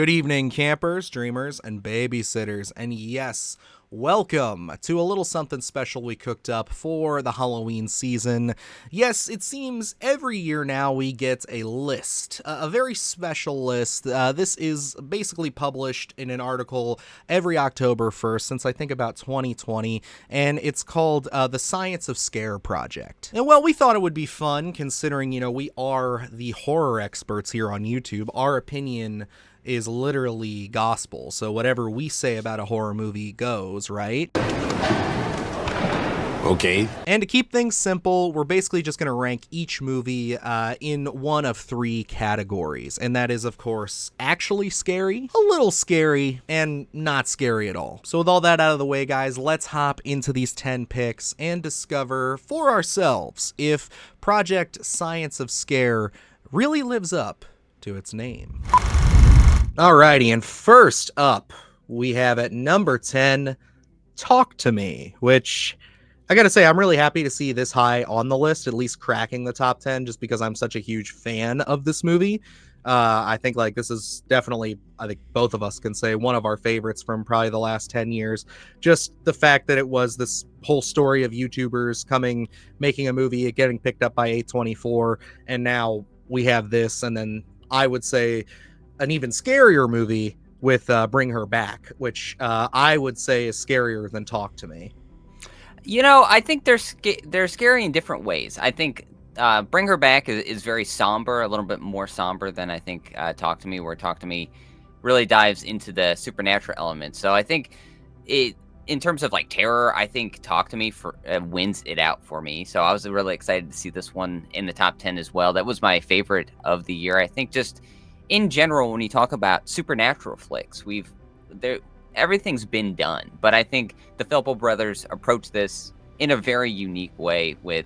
Good evening, campers, dreamers, and babysitters. And yes, welcome to a little something special we cooked up for the Halloween season. Yes, it seems every year now we get a list, a very special list. This is basically published in an article every October 1st since I think about 2020, and it's called the Science of Scare Project. And well, we thought it would be fun considering, we are the horror experts here on YouTube. Our opinion is literally gospel, so whatever we say about a horror movie goes, right? Okay. And to keep things simple, we're basically just going to rank each movie in one of three categories, and that is, of course, actually scary, a little scary, and not scary at all. So with all that out of the way, guys, let's hop into these 10 picks and discover for ourselves if Project Science of Scare really lives up to its name. Alrighty, and first up, we have at number 10, Talk to Me, which I gotta say, I'm really happy to see this high on the list, at least cracking the top 10, just because I'm such a huge fan of this movie. I think this is definitely, I think both of us can say, one of our favorites from probably the last 10 years. Just the fact that it was this whole story of YouTubers making a movie, getting picked up by A24, and now we have this, and then I would say an even scarier movie with Bring Her Back, which I would say is scarier than Talk to Me. I think they're scary in different ways. I think Bring Her Back is very somber, a little bit more somber than I think Talk to Me, where Talk to Me really dives into the supernatural elements. So I think in terms of terror, I think Talk to Me wins it out for me. So I was really excited to see this one in the top 10 as well. That was my favorite of the year. I think just in general, when you talk about supernatural flicks, everything's been done. But I think the Philpo brothers approach this in a very unique way with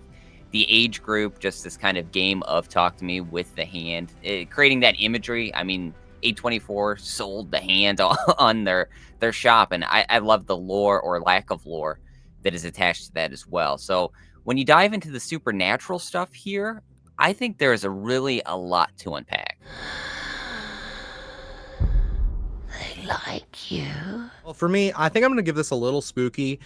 the age group, just this kind of game of Talk to Me with the hand, creating that imagery. I mean, A24 sold the hand on their shop, and I love the lore or lack of lore that is attached to that as well. So when you dive into the supernatural stuff here, I think there's really a lot to unpack. They like you. Well, for me, I think I'm going to give this a little spooky,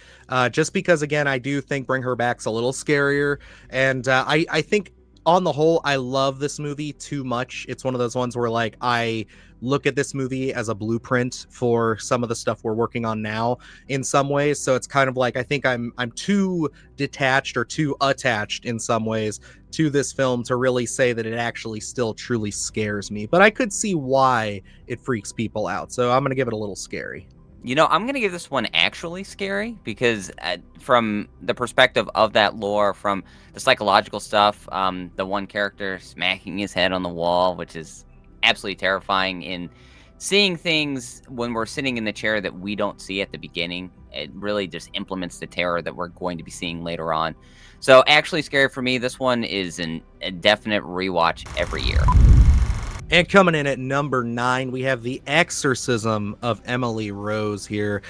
just because, again, I do think Bring Her Back's a little scarier, and I think on the whole, I love this movie too much. It's one of those ones where I look at this movie as a blueprint for some of the stuff we're working on now in some ways. So it's kind of I think I'm too detached or too attached in some ways to this film to really say that it actually still truly scares me. But I could see why it freaks people out. So I'm going to give it a little scary. I'm going to give this one actually scary because from the perspective of that lore, from the psychological stuff, the one character smacking his head on the wall, which is absolutely terrifying, in seeing things when we're sitting in the chair that we don't see at the beginning, it really just implements the terror that we're going to be seeing later on. So actually scary for me. This one is a definite rewatch every year. And coming in at number 9, we have The Exorcism of Emily Rose here.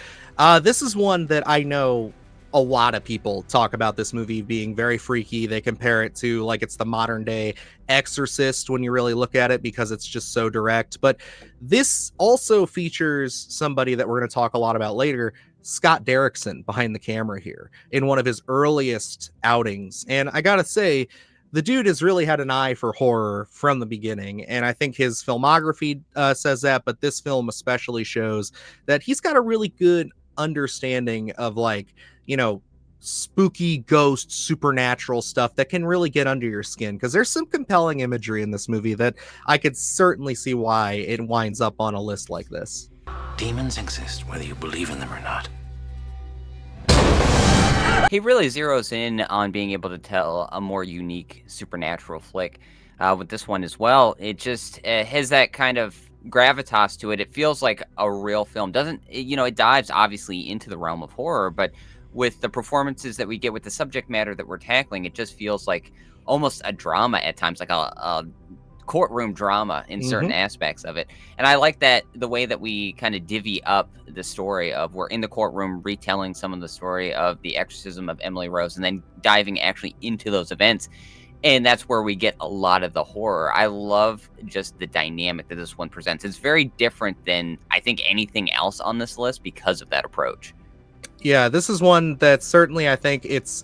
This is one that I know a lot of people talk about this movie being very freaky. They compare it to it's the modern day Exorcist when you really look at it, because it's just so direct. But this also features somebody that we're going to talk a lot about later, Scott Derrickson, behind the camera here in one of his earliest outings. And I gotta say, the dude has really had an eye for horror from the beginning, and I think his filmography says that, but this film especially shows that he's got a really good understanding of spooky ghost supernatural stuff that can really get under your skin, because there's some compelling imagery in this movie that I could certainly see why it winds up on a list like this. Demons exist whether you believe in them or not. He really zeroes in on being able to tell a more unique supernatural flick with this one as well. It just has that kind of gravitas to it. It feels like a real film. It dives obviously into the realm of horror, but with the performances that we get with the subject matter that we're tackling, it just feels like almost a drama at times, like a courtroom drama in certain aspects of it. And I like that the way that we kind of divvy up the story of we're in the courtroom retelling some of the story of the exorcism of Emily Rose and then diving actually into those events. And that's where we get a lot of the horror. I love just the dynamic that this one presents. It's very different than I think anything else on this list because of that approach. Yeah, this is one that certainly I think it's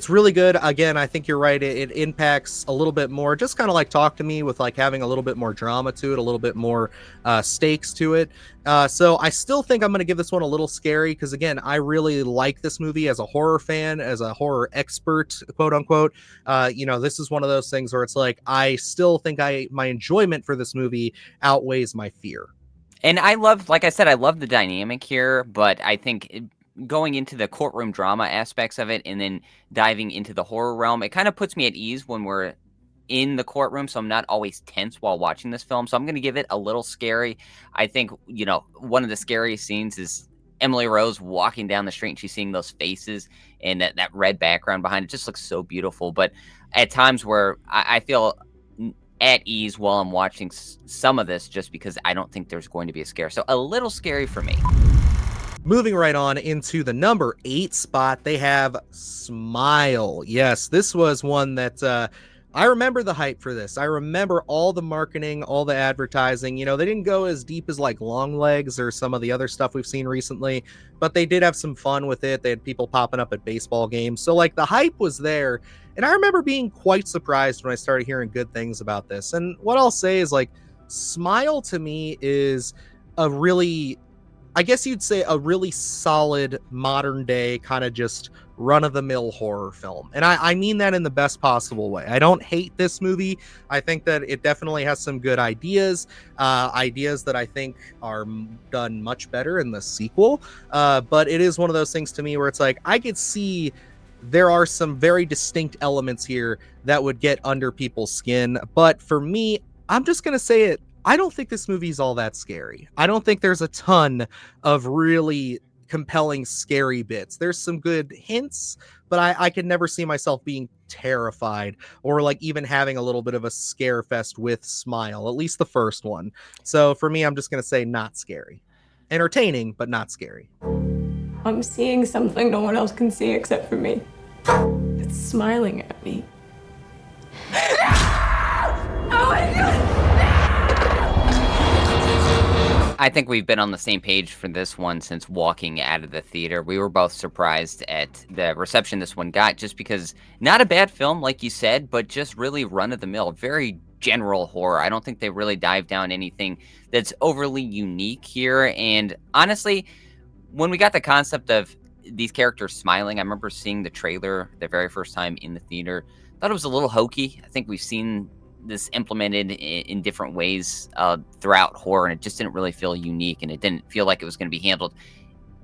really good. Again, I think you're right. It impacts a little bit more, just kind of like Talk to Me, with like having a little bit more drama to it, a little bit more stakes to it. So I still think I'm going to give this one a little scary because, again, I really like this movie as a horror fan, as a horror expert, quote unquote. This is one of those things where it's like I still think my enjoyment for this movie outweighs my fear. And I love, like I said, I love the dynamic here, but I think going into the courtroom drama aspects of it and then diving into the horror realm, it kind of puts me at ease when we're in the courtroom, so I'm not always tense while watching this film. So I'm going to give it a little scary. I think, one of the scariest scenes is Emily Rose walking down the street and she's seeing those faces and that red background behind it just looks so beautiful. But at times where I feel at ease while I'm watching some of this just because I don't think there's going to be a scare. So a little scary for me. Moving right on into the number 8 spot, they have Smile. Yes, this was one that I remember the hype for this. I remember all the marketing, all the advertising. They didn't go as deep as like Long Legs or some of the other stuff we've seen recently, but they did have some fun with it. They had people popping up at baseball games. So like the hype was there. And I remember being quite surprised when I started hearing good things about this. And what I'll say is like Smile to me is a really, I guess you'd say, a really solid modern day kind of just run-of-the-mill horror film. And I mean that in the best possible way. I don't hate this movie. I think that it definitely has some good ideas that I think are done much better in the sequel. But it is one of those things to me where it's like, I could see there are some very distinct elements here that would get under people's skin. But for me, I'm just going to say it. I don't think this movie is all that scary. I don't think there's a ton of really compelling, scary bits. There's some good hints, but I could never see myself being terrified or like even having a little bit of a scare fest with Smile, at least the first one. So for me, I'm just going to say not scary. Entertaining, but not scary. I'm seeing something no one else can see except for me. It's smiling at me. Oh my God! I think we've been on the same page for this one since walking out of the theater. We were both surprised at the reception this one got, just because not a bad film, like you said, but just really run-of-the-mill, very general horror. I don't think they really dive down anything that's overly unique here. And honestly, when we got the concept of these characters smiling, I remember seeing the trailer the very first time in the theater. Thought it was a little hokey. I think we've seen this implemented in different ways throughout horror, and it just didn't really feel unique, and it didn't feel like it was going to be handled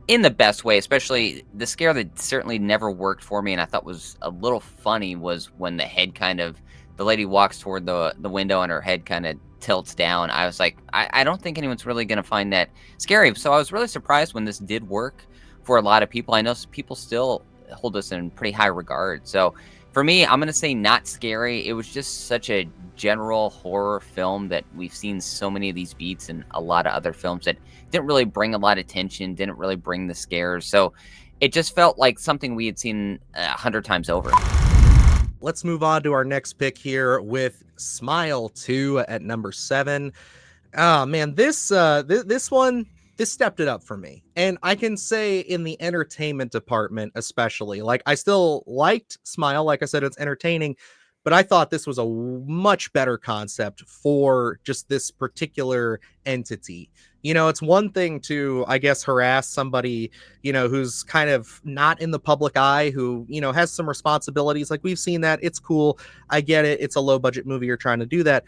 in the best way. Especially the scare that certainly never worked for me and I thought was a little funny was when the lady walks toward the window and her head kind of tilts down. I was like, I don't think anyone's really going to find that scary. So I was really surprised when this did work for a lot of people. I know people still hold us in pretty high regard. So for me, I'm going to say not scary. It was just such a general horror film that we've seen so many of these beats in a lot of other films that didn't really bring a lot of tension, didn't really bring the scares. So it just felt like something we had seen 100 times over. Let's move on to our next pick here with Smile 2 at number 7. Oh man, this one stepped it up for me. And I can say in the entertainment department, especially, like I still liked Smile. Like I said, it's entertaining, but I thought this was a much better concept for just this particular entity. It's one thing to, I guess, harass somebody, who's kind of not in the public eye, who, has some responsibilities. Like we've seen that. It's cool. I get it. It's a low budget movie. You're trying to do that.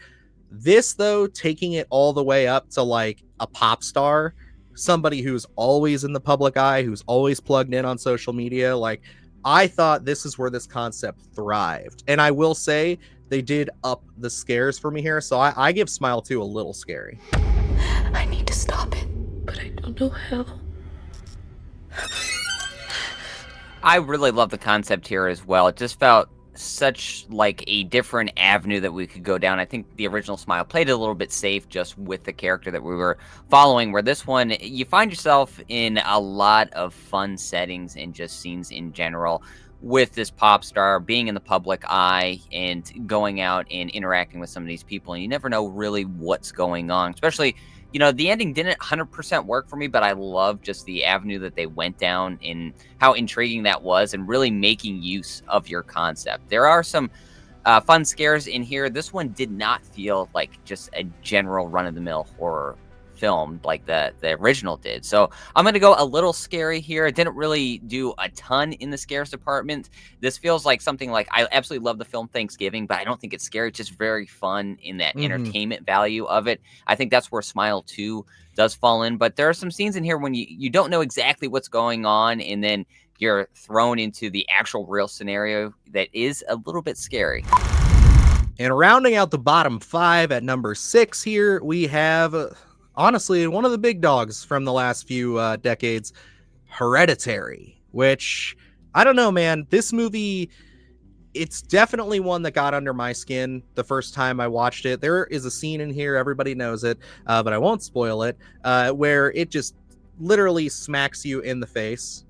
This, though, taking it all the way up to like a pop star, somebody who's always in the public eye, who's always plugged in on social media. Like, I thought this is where this concept thrived. And I will say they did up the scares for me here. So I give Smile 2 a little scary. I need to stop it, but I don't know how. I really love the concept here as well. It just felt such like a different avenue that we could go down. I think the original Smile played it a little bit safe just with the character that we were following, where this one, you find yourself in a lot of fun settings and just scenes in general with this pop star being in the public eye and going out and interacting with some of these people, and you never know really what's going on. Especially, the ending didn't 100% work for me, but I love just the avenue that they went down and how intriguing that was, and really making use of your concept. There are some fun scares in here. This one did not feel like just a general run-of-the-mill horror film like the original did. So I'm going to go a little scary here. It didn't really do a ton in the scares department. This feels like something like, I absolutely love the film Thanksgiving, but I don't think it's scary. It's just very fun in that entertainment value of it. I think that's where Smile 2 does fall in. But there are some scenes in here when you don't know exactly what's going on, and then you're thrown into the actual real scenario that is a little bit scary. And rounding out the bottom 5 at number 6 here, we have, honestly, one of the big dogs from the last few decades, Hereditary, which, I don't know, man. This movie, it's definitely one that got under my skin the first time I watched it. There is a scene in here, everybody knows it, but I won't spoil it, where it just literally smacks you in the face.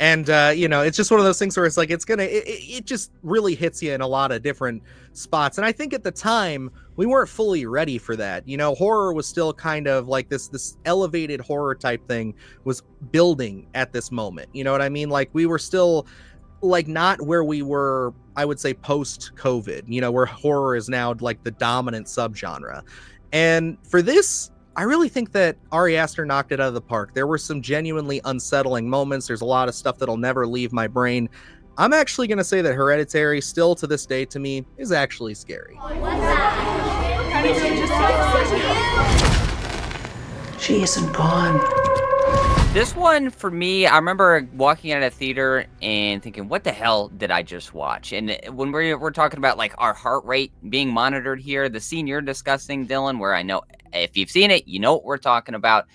And, it's just one of those things where it's like, it just really hits you in a lot of different spots. And I think at the time, we weren't fully ready for that. Horror was still kind of like this elevated horror type thing was building at this moment. You know what I mean? Like, we were still like not where we were, I would say, post-COVID, where horror is now like the dominant subgenre. And for this, I really think that Ari Aster knocked it out of the park. There were some genuinely unsettling moments. There's a lot of stuff that'll never leave my brain. I'm actually going to say that Hereditary, still to this day to me, is actually scary. She isn't gone. This one, for me, I remember walking out of the theater and thinking, what the hell did I just watch? And when we're talking about like our heart rate being monitored here, the scene you're discussing, Dylan, where I know if you've seen it, you know what we're talking about.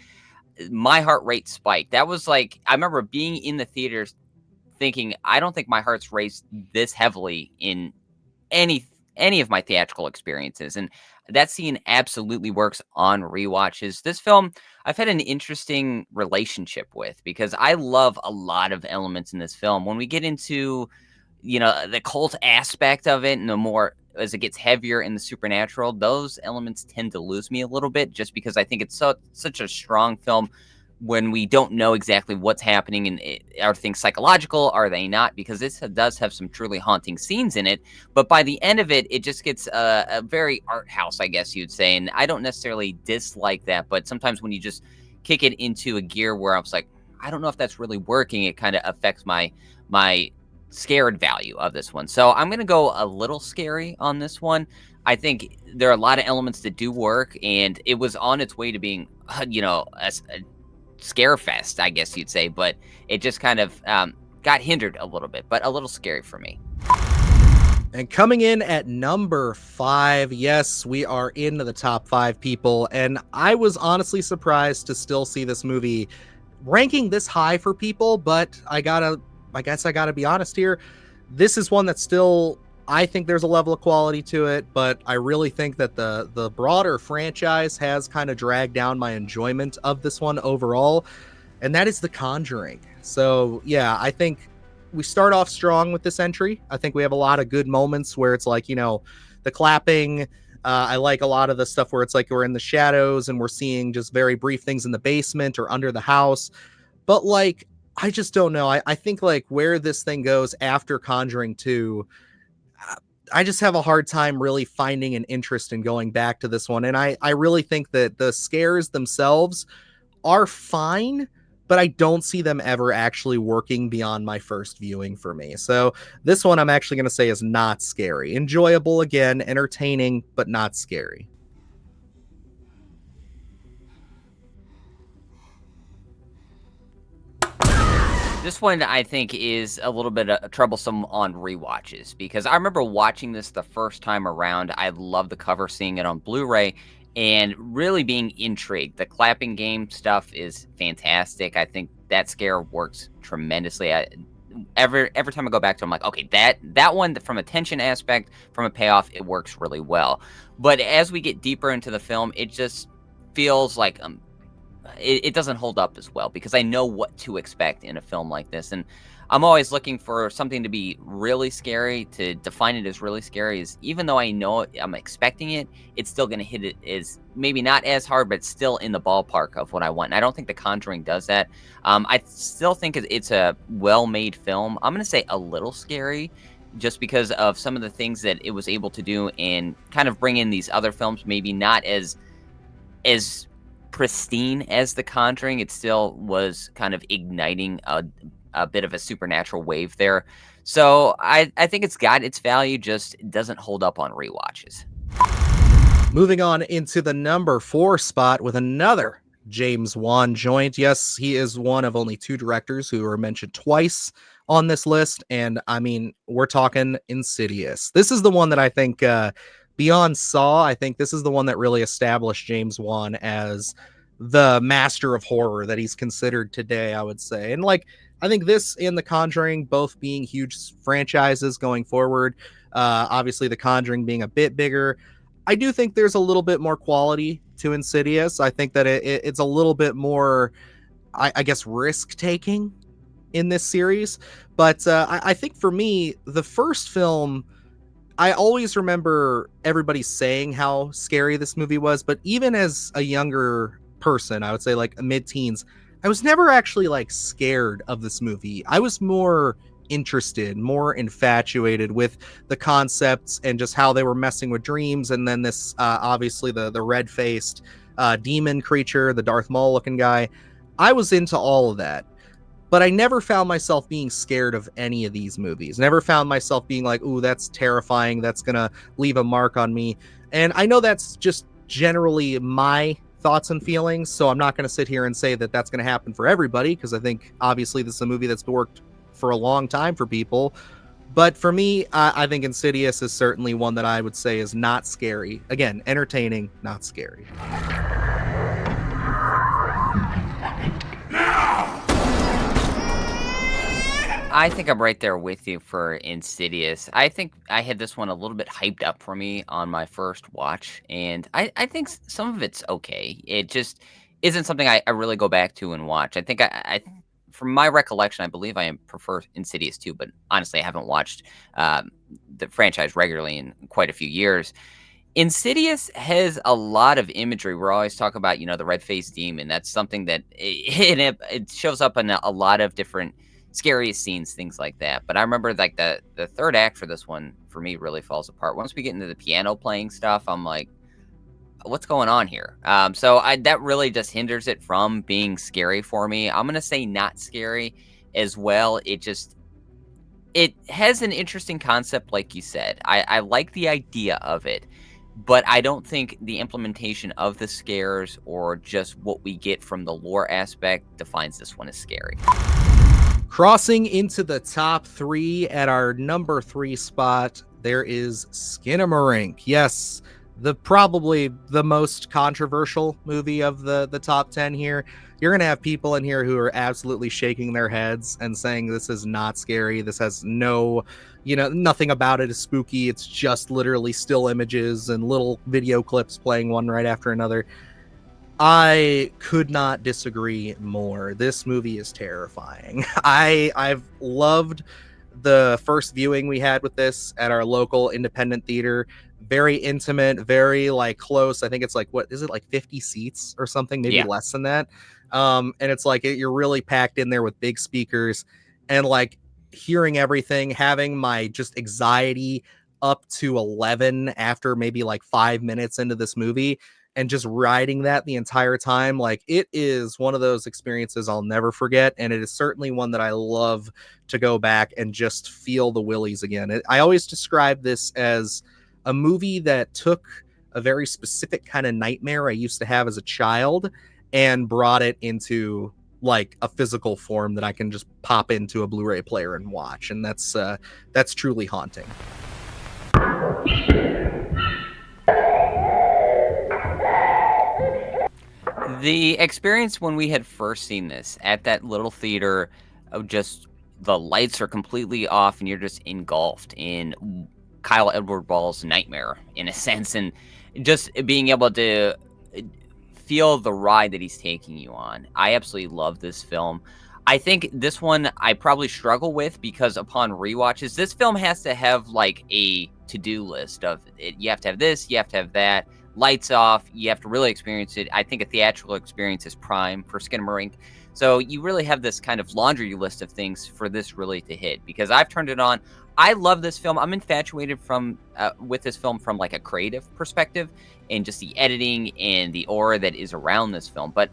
My heart rate spiked. That was like, I remember being in the theaters thinking, I don't think my heart's raced this heavily in any of my theatrical experiences. And that scene absolutely works on rewatches. This film, I've had an interesting relationship with, because I love a lot of elements in this film. When we get into, the cult aspect of it, and the more as it gets heavier in the supernatural, those elements tend to lose me a little bit, just because I think it's such a strong film when we don't know exactly what's happening, and are things psychological, are they not? Because this does have some truly haunting scenes in it, but by the end of it, it just gets a very art house, I guess you'd say, and I don't necessarily dislike that, but sometimes when you just kick it into a gear where I was like, I don't know if that's really working, it kind of affects my scared value of this one. So I'm going to go a little scary on this one. I think there are a lot of elements that do work, and it was on its way to being, a scare fest, I guess you'd say, but it just kind of got hindered a little bit, but a little scary for me. And coming in at number 5, yes, we are into the top 5 people, and I was honestly surprised to still see this movie ranking this high for people, but I guess I gotta be honest here. This is one that still, I think there's a level of quality to it, but I really think that the broader franchise has kind of dragged down my enjoyment of this one overall, and that is The Conjuring. So yeah, I think we start off strong with this entry. I think we have a lot of good moments where it's like, the clapping. I like a lot of the stuff where it's like we're in the shadows and we're seeing just very brief things in the basement or under the house. But like, I just don't know. I think like where this thing goes after Conjuring 2, I just have a hard time really finding an interest in going back to this one. And I really think that the scares themselves are fine, but I don't see them ever actually working beyond my first viewing for me. So this one I'm actually going to say is not scary. Enjoyable again, entertaining, but not scary. This one, I think, is a little bit troublesome on rewatches, because I remember watching this the first time around. I love the cover, seeing it on Blu-ray, and really being intrigued. The clapping game stuff is fantastic. I think that scare works tremendously. Every time I go back to it, I'm like, okay, that one, from a tension aspect, from a payoff, it works really well. But as we get deeper into the film, it just feels like it doesn't hold up as well because I know what to expect in a film like this. And I'm always looking for something to be really scary. To define it as really scary is, even though I know I'm expecting it, it's still going to hit it as maybe not as hard, but still in the ballpark of what I want. And I don't think The Conjuring does that. I still think it's a well-made film. I'm going to say a little scary, just because of some of the things that it was able to do and kind of bring in these other films, maybe not as pristine as The Conjuring. It still was kind of igniting a bit of a supernatural wave there. So I think it's got its value, just doesn't hold up on rewatches. Moving on into the number 4 spot with another James Wan joint. Yes, he is one of only 2 directors who are mentioned twice on this list. And I mean, we're talking Insidious. This is the one that I think, beyond Saw, I think this is the one that really established James Wan as the master of horror that he's considered today, I would say. And like, I think this and The Conjuring both being huge franchises going forward, obviously The Conjuring being a bit bigger, I do think there's a little bit more quality to Insidious. I think that it's a little bit more, I guess, risk-taking in this series. But I think for me, the first film, I always remember everybody saying how scary this movie was. But even as a younger person, I would say like mid-teens, I was never actually like scared of this movie. I was more interested, more infatuated with the concepts and just how they were messing with dreams. And then this, obviously the red-faced demon creature, the Darth Maul looking guy. I was into all of that, but I never found myself being scared of any of these movies. Never found myself being like, ooh, that's terrifying. That's going to leave a mark on me. And I know that's just generally my thoughts and feelings, so I'm not going to sit here and say that that's going to happen for everybody, because I think obviously this is a movie that's worked for a long time for people. But for me, I think Insidious is certainly one that I would say is not scary. Again, entertaining, not scary. I think I'm right there with you for Insidious. I think I had this one a little bit hyped up for me on my first watch, and I think some of it's okay. It just isn't something I really go back to and watch. I think from my recollection, I believe I prefer Insidious 2, but honestly, I haven't watched the franchise regularly in quite a few years. Insidious has a lot of imagery. We're always talking about, the red-faced demon. That's something that it shows up in a lot of different scariest scenes, things like that. But I remember like the third act for this one, for me, really falls apart. Once we get into the piano playing stuff, I'm like, what's going on here? So that really just hinders it from being scary for me. I'm going to say not scary as well. It has an interesting concept, like you said. I like the idea of it, but I don't think the implementation of the scares or just what we get from the lore aspect defines this one as scary. Crossing into the top 3 at our number 3 spot, there is Skinamarink. Yes, probably the most controversial movie of the top 10 here. You're going to have people in here who are absolutely shaking their heads and saying this is not scary. This has nothing about it is spooky. It's just literally still images and little video clips playing one right after another. I could not disagree more. This movie is terrifying. I've loved the first viewing we had with this at our local independent theater. Very intimate, very like close. I think it's like, what is it, like 50 seats or something, maybe less than that. And it's like you're really packed in there with big speakers and like hearing everything, having my just anxiety up to 11 after maybe like 5 minutes into this movie, and just riding that the entire time. Like, it is one of those experiences I'll never forget, and it is certainly one that I love to go back and just feel the willies again. I always describe this as a movie that took a very specific kind of nightmare I used to have as a child and brought it into like a physical form that I can just pop into a Blu-ray player and watch, and that's truly haunting. The experience when we had first seen this at that little theater of just the lights are completely off and you're just engulfed in Kyle Edward Ball's nightmare in a sense, and just being able to feel the ride that he's taking you on. I absolutely love this film. I think this one I probably struggle with because upon rewatches, this film has to have like a to-do list of it. You have to have this, you have to have that, lights off, you have to really experience it. I think a theatrical experience is prime for Skinamarink. So you really have this kind of laundry list of things for this really to hit, because I've turned it on. I love this film. I'm infatuated with this film from like a creative perspective and just the editing and the aura that is around this film. But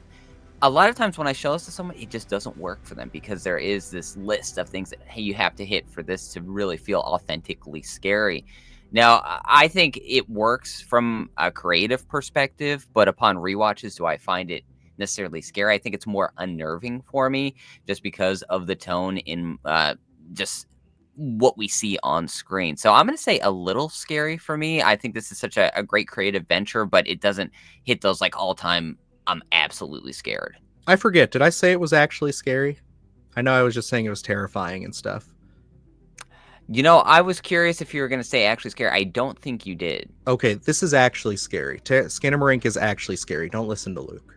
a lot of times when I show this to someone, it just doesn't work for them because there is this list of things that, hey, you have to hit for this to really feel authentically scary. Now, I think it works from a creative perspective, but upon rewatches, do I find it necessarily scary? I think it's more unnerving for me just because of the tone in just what we see on screen. So I'm going to say a little scary for me. I think this is such a great creative venture, but it doesn't hit those like all-time, I'm absolutely scared. I forget, did I say it was actually scary? I know I was just saying it was terrifying and stuff. You know, I was curious if you were going to say actually scary. I don't think you did. Okay, this is actually scary. Skinamarink is actually scary. Don't listen to Luke.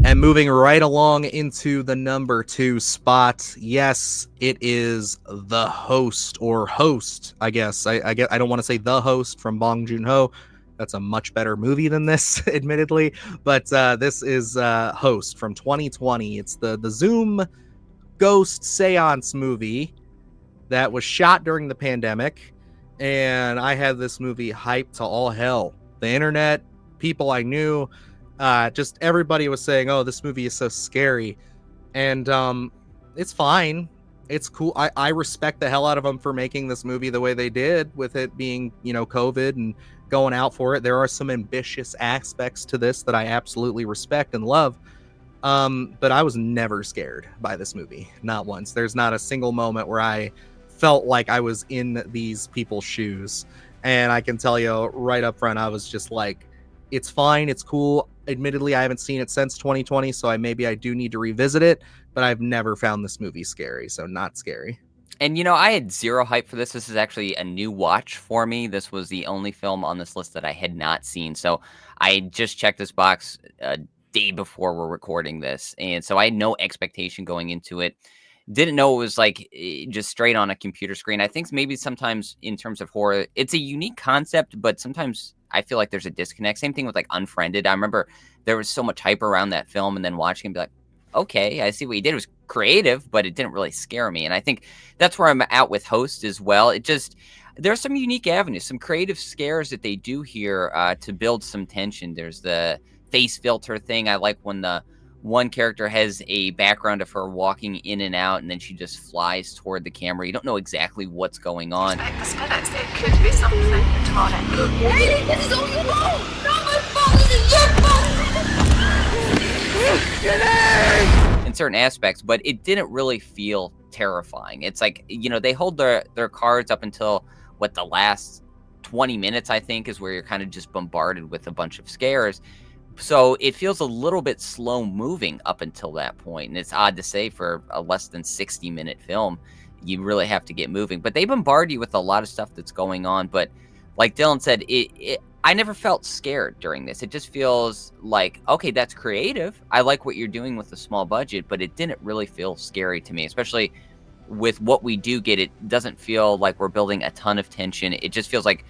And moving right along into the number 2 spot, yes, it is The Host, or Host, I guess. I don't want to say The Host from Bong Joon-ho. That's a much better movie than this, admittedly. But this is Host from 2020. It's the Zoom ghost seance movie that was shot during the pandemic. And I had this movie hyped to all hell. The internet, people I knew, just everybody was saying, oh, this movie is so scary. And it's fine. It's cool. I respect the hell out of them for making this movie the way they did, with it being, COVID and going out for it. There are some ambitious aspects to this that I absolutely respect and love. But I was never scared by this movie. Not once. There's not a single moment where I felt like I was in these people's shoes. And I can tell you right up front, I was just like, it's fine. It's cool. Admittedly, I haven't seen it since 2020, so maybe I do need to revisit it, but I've never found this movie scary, so not scary. And, I had zero hype for this. This is actually a new watch for me. This was the only film on this list that I had not seen. So I just checked this box a day before we're recording this. And so I had no expectation going into it. Didn't know it was like just straight on a computer screen. I think maybe sometimes in terms of horror, it's a unique concept, but sometimes I feel like there's a disconnect. Same thing with like Unfriended. I remember there was so much hype around that film, and then watching it be like, okay, I see what he did. It was creative, but it didn't really scare me. And I think that's where I'm at with Host as well. There's some unique avenues, some creative scares that they do here to build some tension. There's the face filter thing. I like when the one character has a background of her walking in and out, and then she just flies toward the camera. You don't know exactly what's going on. It could be something demonic. Hey, this is all you want! Not my fault, this is your fault! In certain aspects, but it didn't really feel terrifying. It's like, they hold their cards up until the last 20 minutes, I think, is where you're kind of just bombarded with a bunch of scares. So it feels a little bit slow moving up until that point. And it's odd to say for a less than 60-minute film, you really have to get moving. But they bombard you with a lot of stuff that's going on. But like Dylan said, I never felt scared during this. It just feels like, okay, that's creative. I like what you're doing with a small budget, but it didn't really feel scary to me, especially with what we do get. It doesn't feel like we're building a ton of tension. It just feels like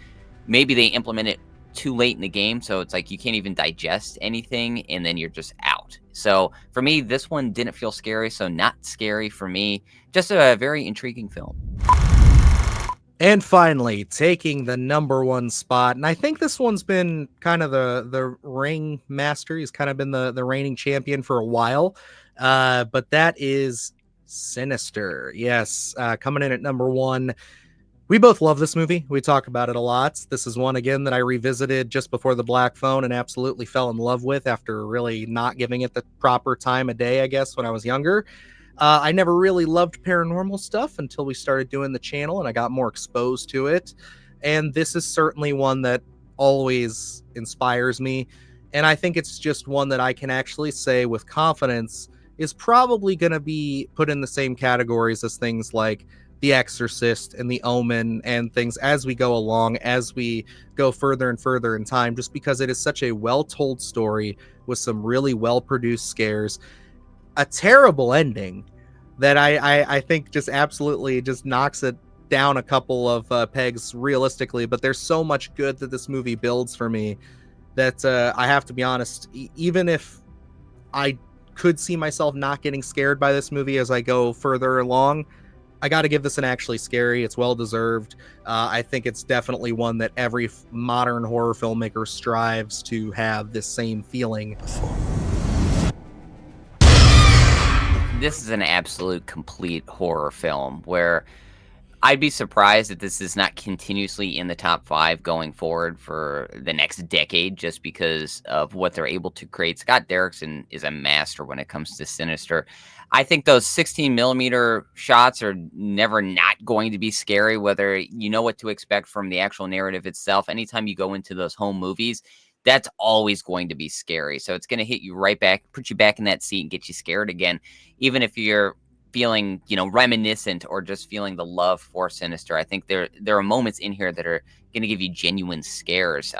maybe they implement it too late in the game, so it's like you can't even digest anything, and then you're just out. So for me, this one didn't feel scary, so not scary for me. Just a very intriguing film. And finally, taking the number 1 spot, and I think this one's been kind of the ring master. He's kind of been the reigning champion for a while, but that is Sinister. Yes, coming in at number 1. We both love this movie. We talk about it a lot. This is one, again, that I revisited just before the Black Phone and absolutely fell in love with after really not giving it the proper time of day, I guess, when I was younger. I never really loved paranormal stuff until we started doing the channel and I got more exposed to it. And this is certainly one that always inspires me. And I think it's just one that I can actually say with confidence is probably going to be put in the same categories as things like The Exorcist and The Omen and things as we go along, as we go further and further in time, just because it is such a well-told story with some really well-produced scares, a terrible ending that I think just absolutely just knocks it down a couple of pegs realistically. But there's so much good that this movie builds for me that I have to be honest, even if I could see myself not getting scared by this movie as I go further along, I got to give this an actually scary. It's well deserved. I think it's definitely one that every modern horror filmmaker strives to have this same feeling. This is an absolute complete horror film where I'd be surprised if this is not continuously in the top 5 going forward for the next decade, just because of what they're able to create. Scott Derrickson is a master when it comes to Sinister. I think those 16mm shots are never not going to be scary, whether you know what to expect from the actual narrative itself. Anytime you go into those home movies, that's always going to be scary. So it's going to hit you right back, put you back in that seat and get you scared again, even if you're feeling, reminiscent or just feeling the love for Sinister. I think there are moments in here that are going to give you genuine scares.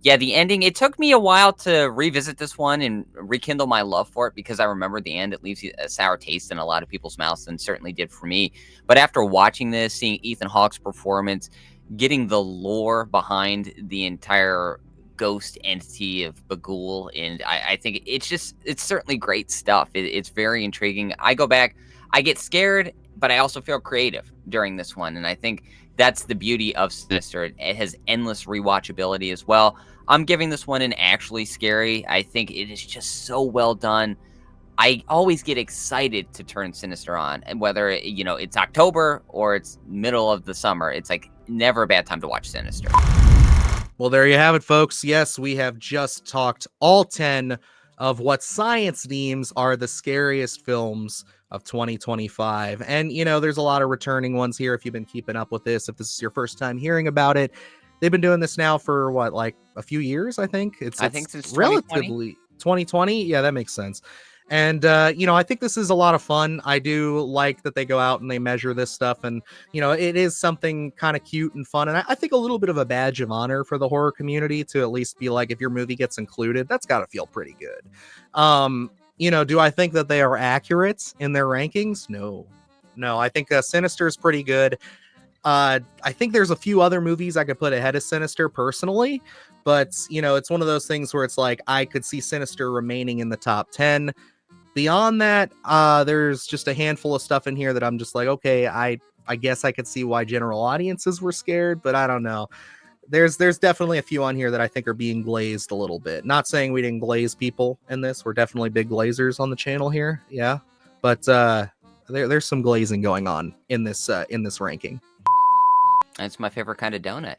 The ending, it took me a while to revisit this one and rekindle my love for it, because I remember the end, it leaves a sour taste in a lot of people's mouths, and certainly did for me. But after watching this, seeing Ethan Hawke's performance, getting the lore behind the entire ghost entity of Bagul, and I think it's certainly great stuff. It's very intriguing. I go back, I get scared, but I also feel creative during this one. And I think that's the beauty of Sinister. It has endless rewatchability as well. I'm giving this one an actually scary. I think it is just so well done. I always get excited to turn Sinister on. And whether, it's October or it's middle of the summer, it's like never a bad time to watch Sinister. Well, there you have it, folks. Yes, we have just talked all 10 of what science deems are the scariest films of 2025. And, there's a lot of returning ones here if you've been keeping up with this. If this is your first time hearing about it, they've been doing this now for like a few years, I think. I think since relatively 2020. Yeah, that makes sense. And, I think this is a lot of fun. I do like that they go out and they measure this stuff. And, it is something kind of cute and fun. And I think a little bit of a badge of honor for the horror community to at least be like, if your movie gets included, that's got to feel pretty good. Do I think that they are accurate in their rankings? No, I think Sinister is pretty good. I think there's a few other movies I could put ahead of Sinister personally, but, it's one of those things where it's like, I could see Sinister remaining in the top 10. Beyond that, there's just a handful of stuff in here that I'm just like, okay, I guess I could see why general audiences were scared, but I don't know. There's definitely a few on here that I think are being glazed a little bit. Not saying we didn't glaze people in this. We're definitely big glazers on the channel here. Yeah. But there's some glazing going on in this ranking. It's my favorite kind of donut.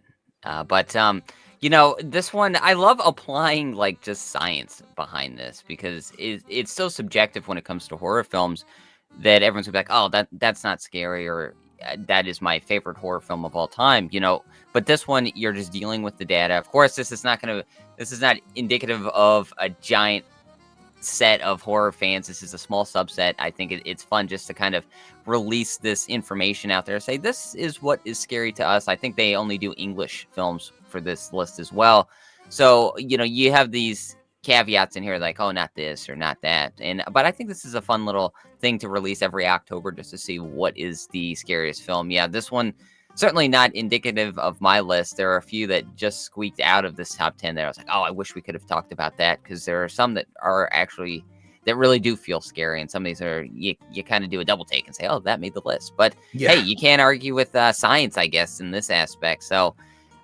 This one, I love applying like just science behind this, because it's so subjective when it comes to horror films that everyone's gonna be like, oh, that's not scary, or that is my favorite horror film of all time, but this one, you're just dealing with the data. Of course, this is not indicative of a giant set of horror fans. This is a small subset. I think it's fun just to kind of release this information out there, say this is what is scary to us. I think they only do English films for this list as well, so you have these caveats in here like, oh, not this or not that, but I think this is a fun little thing to release every October just to see what is the scariest film. Yeah, this one certainly not indicative of my list. There are a few that just squeaked out of this top 10 that I was like, oh, I wish we could have talked about that, because there are some that are actually that really do feel scary, and some of these are you kind of do a double take and say, oh, that made the list. But hey, you can't argue with science, I guess, in this aspect. So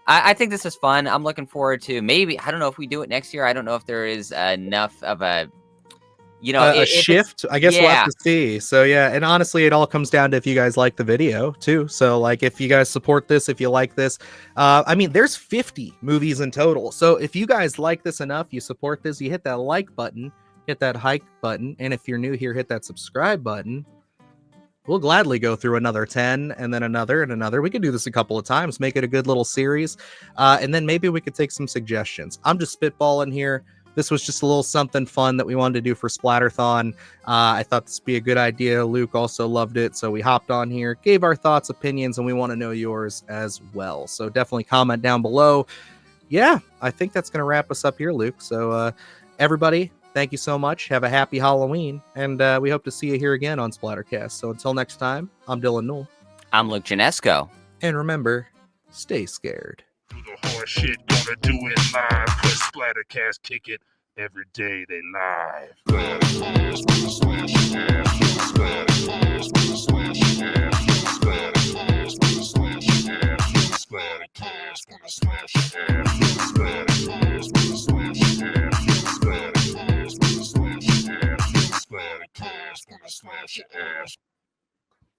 I think this is fun. I'm looking forward to, maybe, I don't know if we do it next year. I don't know if there is enough of a shift. I guess we'll have to see. So yeah, and honestly, it all comes down to if you guys like the video too. So like, if you guys support this, if you like this, there's 50 movies in total. So if you guys like this enough, you support this, you hit that like button, hit that hike button, and if you're new here, hit that subscribe button. We'll gladly go through another 10 and then another and another. We could do this a couple of times, make it a good little series. And then maybe we could take some suggestions. I'm just spitballing here. This was just a little something fun that we wanted to do for Splatterthon. I thought this would be a good idea. Luke also loved it, so we hopped on here, gave our thoughts, opinions, and we want to know yours as well. So definitely comment down below. Yeah, I think that's going to wrap us up here, Luke. So everybody, thank you so much. Have a happy Halloween, and we hope to see you here again on Splattercast. So until next time, I'm Dylan Newell. I'm Luke Janesco. And remember, stay scared. Do the horror shit, gonna do it live. Cause Splattercast kick it every day they live. Splattercast,